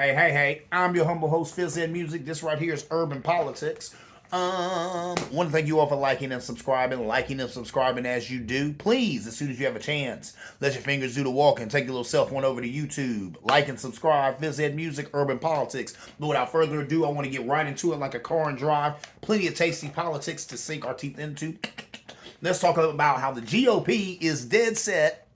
Hey, I'm your humble host, Fizz Ed Music. This right here is Urban Politics. Want to thank you all for liking and subscribing as you do. Please, as soon as you have a chance, let your fingers do the walking. Take your little self one over to YouTube. Like and subscribe, Fizz Ed Music, Urban Politics. But without further ado, I want to get right into it like a car and drive. Plenty of tasty politics to sink our teeth into. Let's talk about how the GOP is dead set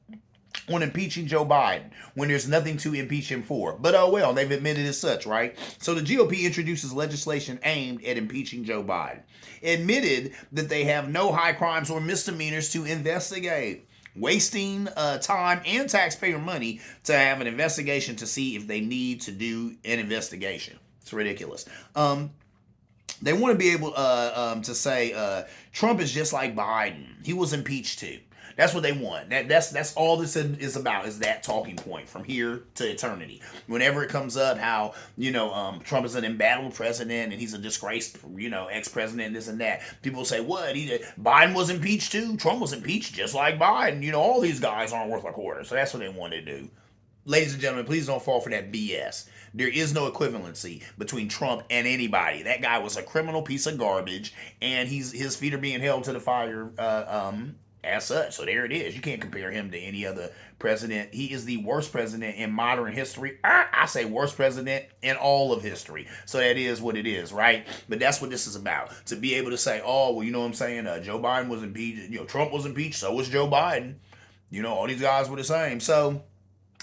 on impeaching Joe Biden when there's nothing to impeach him for. But oh well, they've admitted as such, right? So the GOP introduces legislation aimed at impeaching Joe Biden. Admitted that they have no high crimes or misdemeanors to investigate. Wasting time and taxpayer money to have an investigation to see if they need to do an investigation. It's ridiculous. They want to be able to say Trump is just like Biden. He was impeached too. That's what they want. That's all this is about, is that talking point from here to eternity. Whenever it comes up how, Trump is an embattled president and he's a disgraced, ex-president, this and that. People say, what? Biden was impeached too? Trump was impeached just like Biden. All these guys aren't worth a quarter. So that's what they want to do. Ladies and gentlemen, please don't fall for that BS. There is no equivalency between Trump and anybody. That guy was a criminal piece of garbage, and his feet are being held to the fire as such. So there it is. You can't compare him to any other president. He is the worst president in modern history. I say worst president in all of history. So that is what it is, right? But that's what this is about. To be able to say, oh, well, you know what I'm saying? Joe Biden was impeached. Trump was impeached. So was Joe Biden. All these guys were the same. So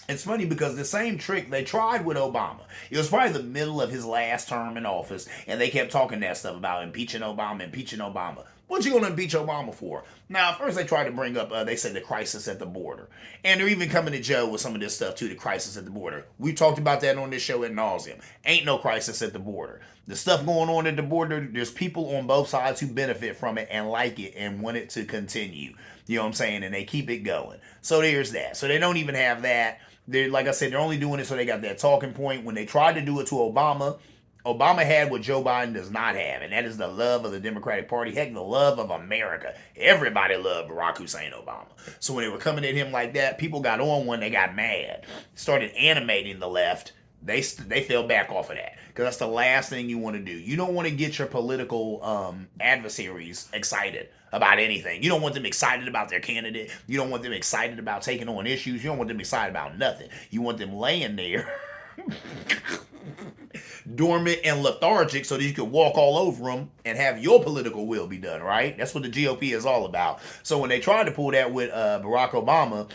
it's funny because the same trick they tried with Obama. It was probably the middle of his last term in office, and they kept talking that stuff about impeaching Obama. What you going to impeach Obama for? Now, first they tried to bring up, they said the crisis at the border. And they're even coming to Joe with some of this stuff too, the crisis at the border. We talked about that on this show ad nauseum. Ain't no crisis at the border. The stuff going on at the border, there's people on both sides who benefit from it and like it and want it to continue. You know what I'm saying? And they keep it going. So there's that. So they don't even have that. They're, like I said, they're only doing it so they got that talking point. When they tried to do it to Obama, Obama had what Joe Biden does not have, and that is the love of the Democratic Party. Heck, the love of America. Everybody loved Barack Hussein Obama. So when they were coming at him like that, people got on when they got mad. Started animating the left. They fell back off of that, because that's the last thing you want to do. You don't want to get your political adversaries excited about anything. You don't want them excited about their candidate. You don't want them excited about taking on issues. You don't want them excited about nothing. You want them laying there dormant and lethargic so that you can walk all over them and have your political will be done, right? That's what the GOP is all about. So when they tried to pull that with Barack Obama,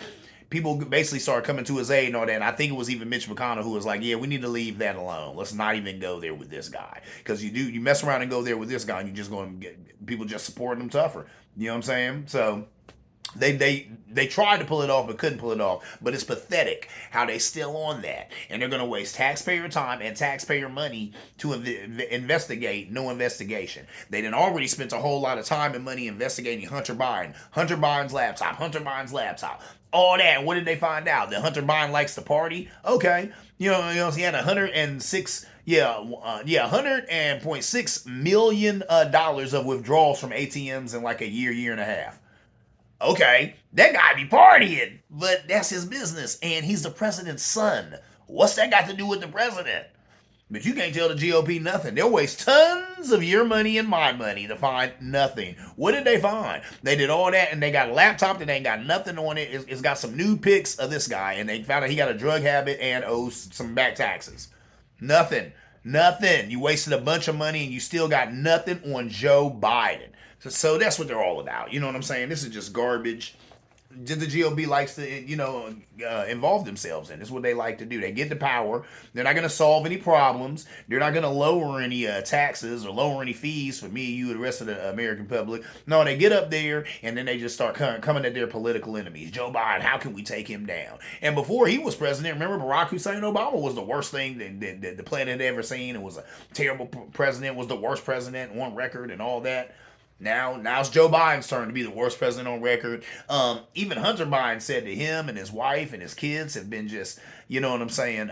people basically started coming to his aid and all that. And I think it was even Mitch McConnell who was like, yeah, we need to leave that alone. Let's not even go there with this guy. Because you mess around and go there with this guy and you're just going to get people just supporting him tougher. You know what I'm saying? So they tried to pull it off but couldn't pull it off. But it's pathetic how they still on that, and they're going to waste taxpayer time and taxpayer money to investigate no investigation. They done already spent a whole lot of time and money investigating Hunter Biden's laptop, all that. What did they find out? That Hunter Biden likes to party. Okay, he had 106. $100.6 million of withdrawals from ATMs in like a year and a half. Okay, that guy be partying, but that's his business, and he's the president's son. What's that got to do with the president? But you can't tell the GOP nothing. They'll waste tons of your money and my money to find nothing. What did they find? They did all that, and they got a laptop that ain't got nothing on it. It's got some nude pics of this guy, and they found out he got a drug habit and owes some back taxes. Nothing. You wasted a bunch of money, and you still got nothing on Joe Biden. So that's what they're all about. You know what I'm saying? This is just garbage. The GOP likes to, involve themselves in. It's what they like to do. They get the power. They're not going to solve any problems. They're not going to lower any taxes or lower any fees for me, you, and the rest of the American public. No, they get up there and then they just start coming at their political enemies. Joe Biden, how can we take him down? And before he was president, remember Barack Hussein Obama was the worst thing that the planet had ever seen. It was a terrible president, was the worst president on record and all that. Now it's Joe Biden's turn to be the worst president on record. Even Hunter Biden said to him and his wife and his kids have been just, you know what I'm saying,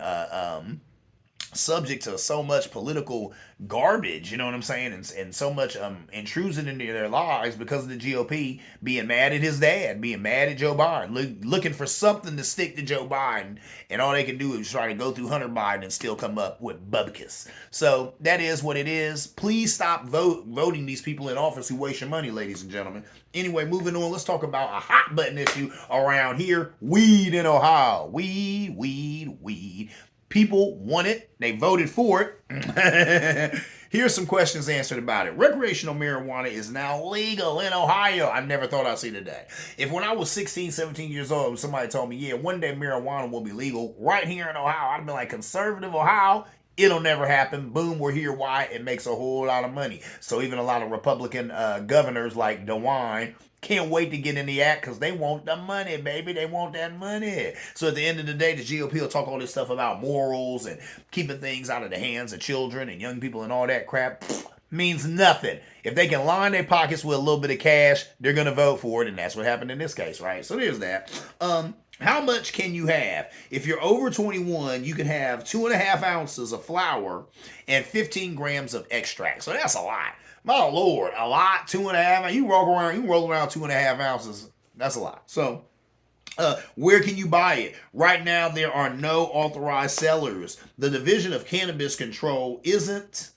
subject to so much political garbage, you know what I'm saying, and so much intrusion into their lives because of the GOP being mad at his dad, being mad at Joe Biden, looking for something to stick to Joe Biden, and all they can do is try to go through Hunter Biden and still come up with bubkus. So that is what it is. Please stop voting these people in office who waste your money, ladies and gentlemen. Anyway, moving on, let's talk about a hot button issue around here: weed in Ohio. Weed. People want it. They voted for it. Here's some questions answered about it. Recreational marijuana is now legal in Ohio. I never thought I'd see today. If when I was 16, 17 years old, somebody told me, yeah, one day marijuana will be legal right here in Ohio, I'd be like, conservative Ohio? It'll never happen. Boom, we're here. Why? It makes a whole lot of money. So even a lot of Republican governors like DeWine can't wait to get in the act because they want the money, baby. They want that money. So at the end of the day, the GOP will talk all this stuff about morals and keeping things out of the hands of children and young people and all that crap. Means nothing. If they can line their pockets with a little bit of cash, they're going to vote for it. And that's what happened in this case, right? So there's that. How much can you have? If you're over 21, you can have 2.5 ounces of flour and 15 grams of extract. So that's a lot. My Lord, a lot. 2.5. You roll around 2.5 ounces. That's a lot. So where can you buy it? Right now, there are no authorized sellers. The Division of Cannabis Control isn't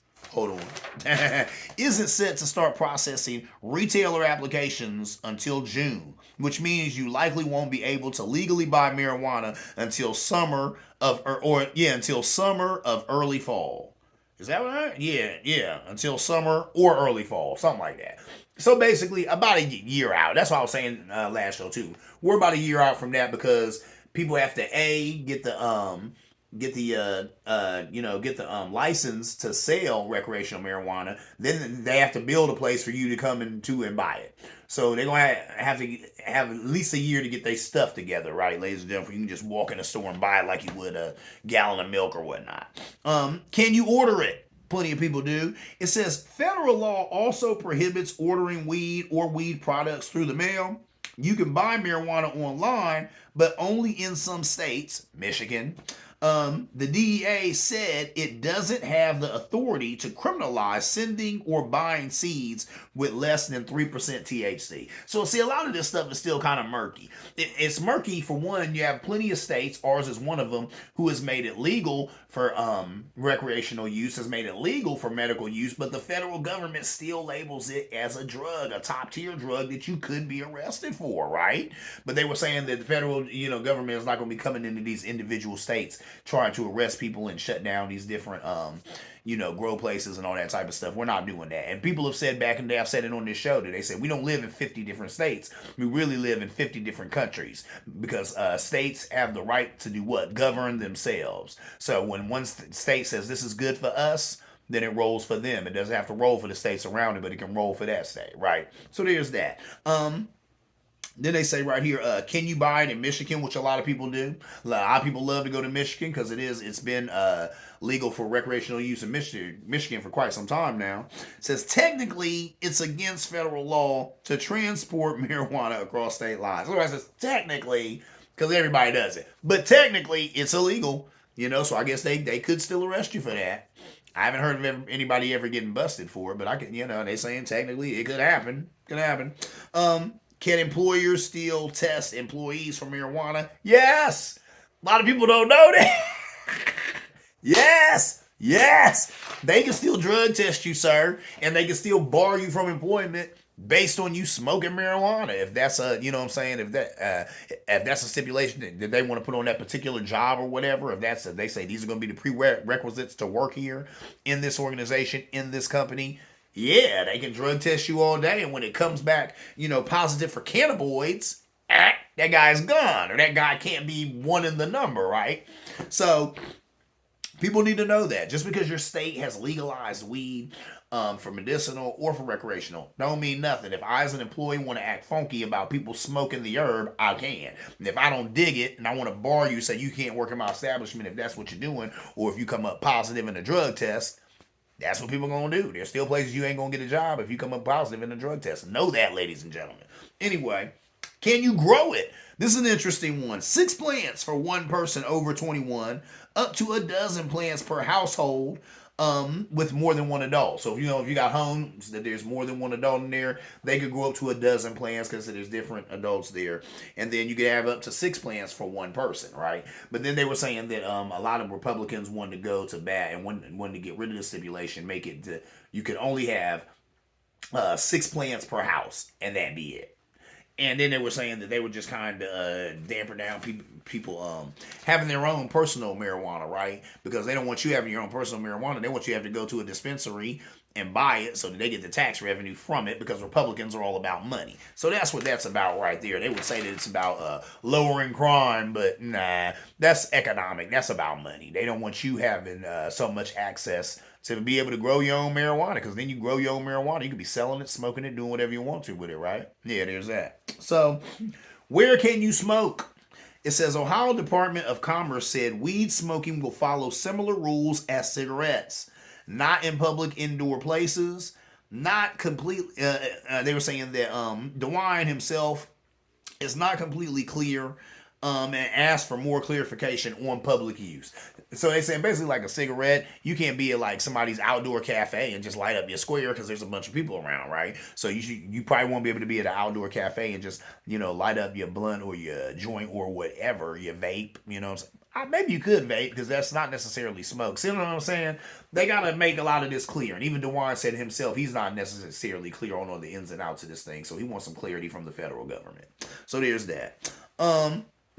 set to start processing retailer applications until June, which means you likely won't be able to legally buy marijuana until summer of until summer of early fall. Is that right? Yeah. Until summer or early fall, something like that. So basically, about a year out. That's what I was saying last show too. We're about a year out from that because people have to get the license to sell recreational marijuana. Then they have to build a place for you to come into and buy it. So they're gonna have to have at least a year to get their stuff together, right, ladies and gentlemen? You can just walk in a store and buy it like you would a gallon of milk or whatnot. Can you order it? Plenty of people do. It says federal law also prohibits ordering weed or weed products through the mail. You can buy marijuana online, but only in some states, Michigan. The DEA said it doesn't have the authority to criminalize sending or buying seeds with less than 3% THC. So see, a lot of this stuff is still kind of murky. It's murky for one. You have plenty of states, ours is one of them, who has made it legal for recreational use, has made it legal for medical use, but the federal government still labels it as a drug, a top tier drug that you could be arrested for, right? But they were saying that the federal, government is not going to be coming into these individual states trying to arrest people and shut down these different grow places and all that type of stuff. We're not doing that. And people have said back in the day, I've said it on this show, that they said we don't live in 50 different states. We really live in 50 different countries because states have the right to do what? Govern themselves. So when one state says this is good for us, then it rolls for them. It doesn't have to roll for the states around it, but it can roll for that state, right? So there's that. Then they say right here, can you buy it in Michigan, which a lot of people do. A lot of people love to go to Michigan because it's been legal for recreational use in Michigan for quite some time now. It says technically it's against federal law to transport marijuana across state lines. So it says technically, because everybody does it, but technically it's illegal. So I guess they could still arrest you for that. I haven't heard of anybody ever getting busted for it, but I can, they saying technically it could happen. Can employers still test employees for marijuana? Yes. A lot of people don't know that. Yes. They can still drug test you, sir, and they can still bar you from employment based on you smoking marijuana. If that's if that's a stipulation that they want to put on that particular job or whatever, if they say these are going to be the prerequisites to work here in this organization, in this company, yeah, they can drug test you all day, and when it comes back, positive for cannabinoids, that guy's gone, or that guy can't be one in the number, right? So people need to know that just because your state has legalized weed for medicinal or for recreational don't mean nothing. If I as an employee want to act funky about people smoking the herb, I can. And if I don't dig it and I want to bar you, say you can't work in my establishment if that's what you're doing, or if you come up positive in a drug test, that's what people are going to do. There's still places you ain't going to get a job if you come up positive in a drug test. Know that, ladies and gentlemen. Anyway, Can you grow it? This is an interesting one. 6 plants for one person over 21, up to a dozen plants per household with more than one adult. So if you got homes that there's more than one adult in there, they could grow up to a dozen plants because there's different adults there, and then you could have up to 6 plants for one person, right? But then they were saying that a lot of Republicans wanted to go to bat and wanted to get rid of the stipulation, make it to, you could only have 6 plants per house, and that be it. And then they were saying that they would just kind of damper down people having their own personal marijuana, right? Because they don't want you having your own personal marijuana. They want you to have to go to a dispensary and buy it so that they get the tax revenue from it, because Republicans are all about money. So that's what that's about right there. They would say that it's about lowering crime, but nah, that's economic. That's about money. They don't want you having so much access to be able to grow your own marijuana, because then you grow your own marijuana, you could be selling it, smoking it, doing whatever you want to with it, right? Yeah, there's that. So, where can you smoke? It says Ohio Department of Commerce said weed smoking will follow similar rules as cigarettes. Not in public indoor places. Not completely. They were saying that DeWine himself is not completely clear, and asked for more clarification on public use. So they saying basically like a cigarette, you can't be at like somebody's outdoor cafe and just light up your square because there's a bunch of people around, right? So you probably won't be able to be at an outdoor cafe and just light up your blunt or your joint or whatever, your vape. Maybe you could vape because that's not necessarily smoke. See what I'm saying? They gotta make a lot of this clear. And even DeWine said himself, he's not necessarily clear on all the ins and outs of this thing. So he wants some clarity from the federal government. So there's that.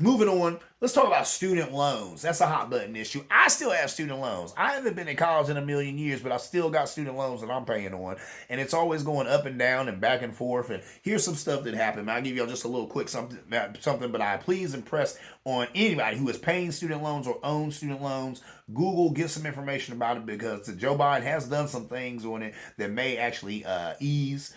Moving on, let's talk about student loans. That's a hot button issue. I still have student loans. I haven't been in college in a million years, but I still got student loans that I'm paying on. And it's always going up and down and back and forth. And here's some stuff that happened. I'll give y'all just a little quick something, but I please impress on anybody who is paying student loans or owns student loans. Google, get some information about it, because Joe Biden has done some things on it that may actually ease,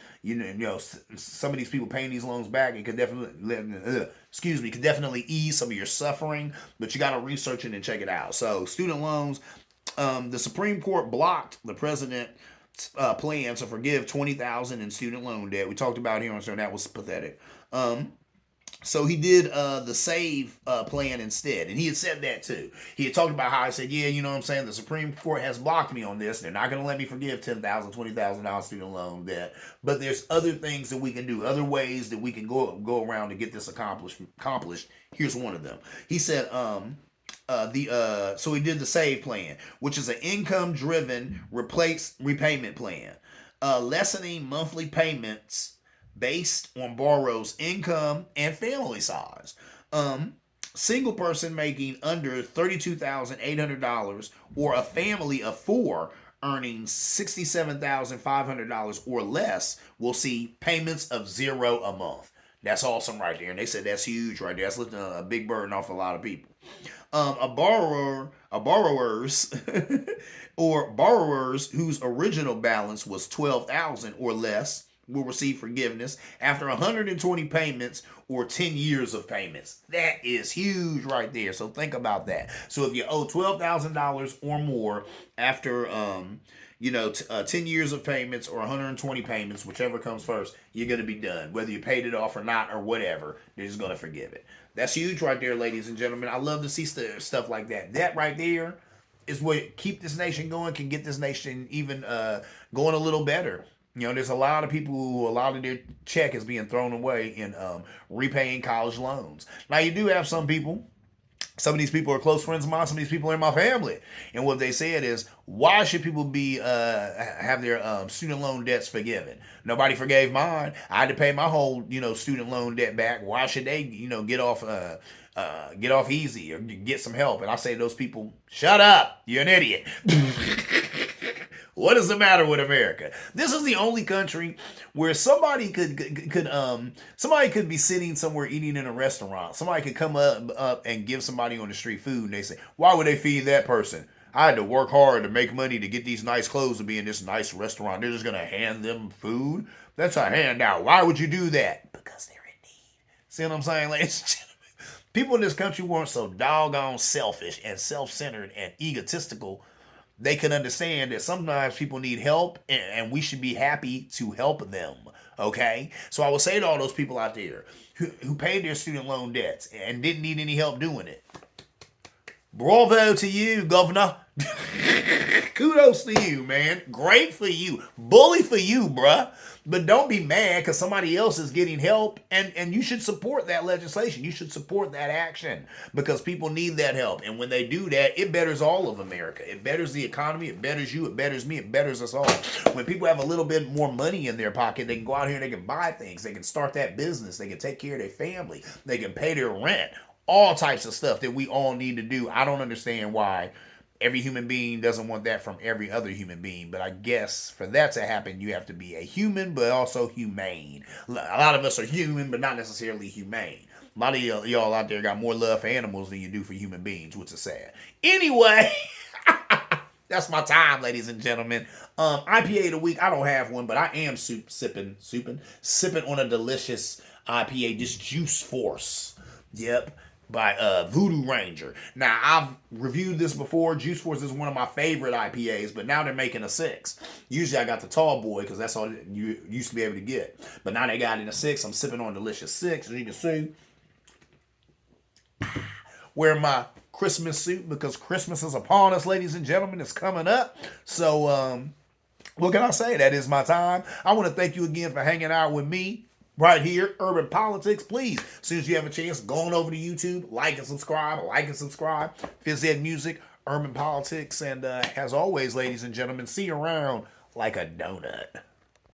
some of these people paying these loans back. It could definitely ease some of your suffering, but you got to research it and check it out. So student loans, the Supreme Court blocked the president's plan to forgive $20,000 in student loan debt. We talked about here on the show, that was pathetic. So he did the SAVE plan instead. And he had said that too. He had talked about how I said, yeah, you know what I'm saying? The Supreme Court has blocked me on this. They're not going to let me forgive $10,000, $20,000 student loan debt. But there's other things that we can do, other ways that we can go around to get this accomplished. Here's one of them. He said, so he did the SAVE plan, which is an income-driven repayment plan, lessening monthly payments based on borrower's income and family size. Single person making under $32,800 or a family of 4 earning $67,500 or less will see payments of $0 a month. That's awesome right there. And they said that's huge right there. That's lifting a big burden off a lot of people. Borrowers or borrowers whose original balance was $12,000 or less will receive forgiveness after 120 payments or 10 years of payments. That is huge right there. So think about that. So if you owe $12,000 or more after 10 years of payments or 120 payments, whichever comes first, you're going to be done. Whether you paid it off or not or whatever, they're just going to forgive it. That's huge right there, ladies and gentlemen. I love to see stuff like that. That right there is what keep this nation going, can get this nation even going a little better. There's a lot of people who a lot of their check is being thrown away in repaying college loans. Now, you do have some people. Some of these people are close friends of mine. Some of these people are in my family. And what they said is, why should people be have their student loan debts forgiven? Nobody forgave mine. I had to pay my whole student loan debt back. Why should they get off easy or get some help? And I say to those people, shut up. You're an idiot. What is the matter with America? This is the only country where somebody could be sitting somewhere eating in a restaurant. Somebody could come up and give somebody on the street food, and they say, why would they feed that person? I had to work hard to make money to get these nice clothes to be in this nice restaurant. They're just going to hand them food? That's a handout. Why would you do that? Because they're in need. See what I'm saying, ladies and gentlemen? People in this country weren't so doggone selfish and self-centered and egotistical they can understand that sometimes people need help, and we should be happy to help them. Okay? So I will say to all those people out there who paid their student loan debts and didn't need any help doing it, bravo to you, governor. Kudos to you, man. Great for you. Bully for you, bruh. But don't be mad because somebody else is getting help, and you should support that legislation. You should support that action because people need that help. And when they do that, it betters all of America. It betters the economy. It betters you. It betters me. It betters us all. When people have a little bit more money in their pocket, they can go out here and they can buy things. They can start that business. They can take care of their family. They can pay their rent. All types of stuff that we all need to do. I don't understand why every human being doesn't want that from every other human being. But I guess for that to happen, you have to be a human, but also humane. A lot of us are human, but not necessarily humane. A lot of y'all out there got more love for animals than you do for human beings, which is sad. Anyway, that's my time, ladies and gentlemen. IPA of the week, I don't have one, but I am sipping on a delicious IPA, this Juice Force. Yep. By Voodoo Ranger. Now, I've reviewed this before. Juice Force is one of my favorite IPAs, but now they're making a 6. Usually I got the tall boy because that's all you used to be able to get. But now they got it in a 6. I'm sipping on delicious 6, as you can see. Wearing my Christmas suit because Christmas is upon us, ladies and gentlemen. It's coming up. So, what can I say? That is my time. I want to thank you again for hanging out with me right here, Urban Politics. Please, as soon as you have a chance, go on over to YouTube, like and subscribe, Phys Ed Music, Urban Politics, and as always, ladies and gentlemen, see you around like a donut.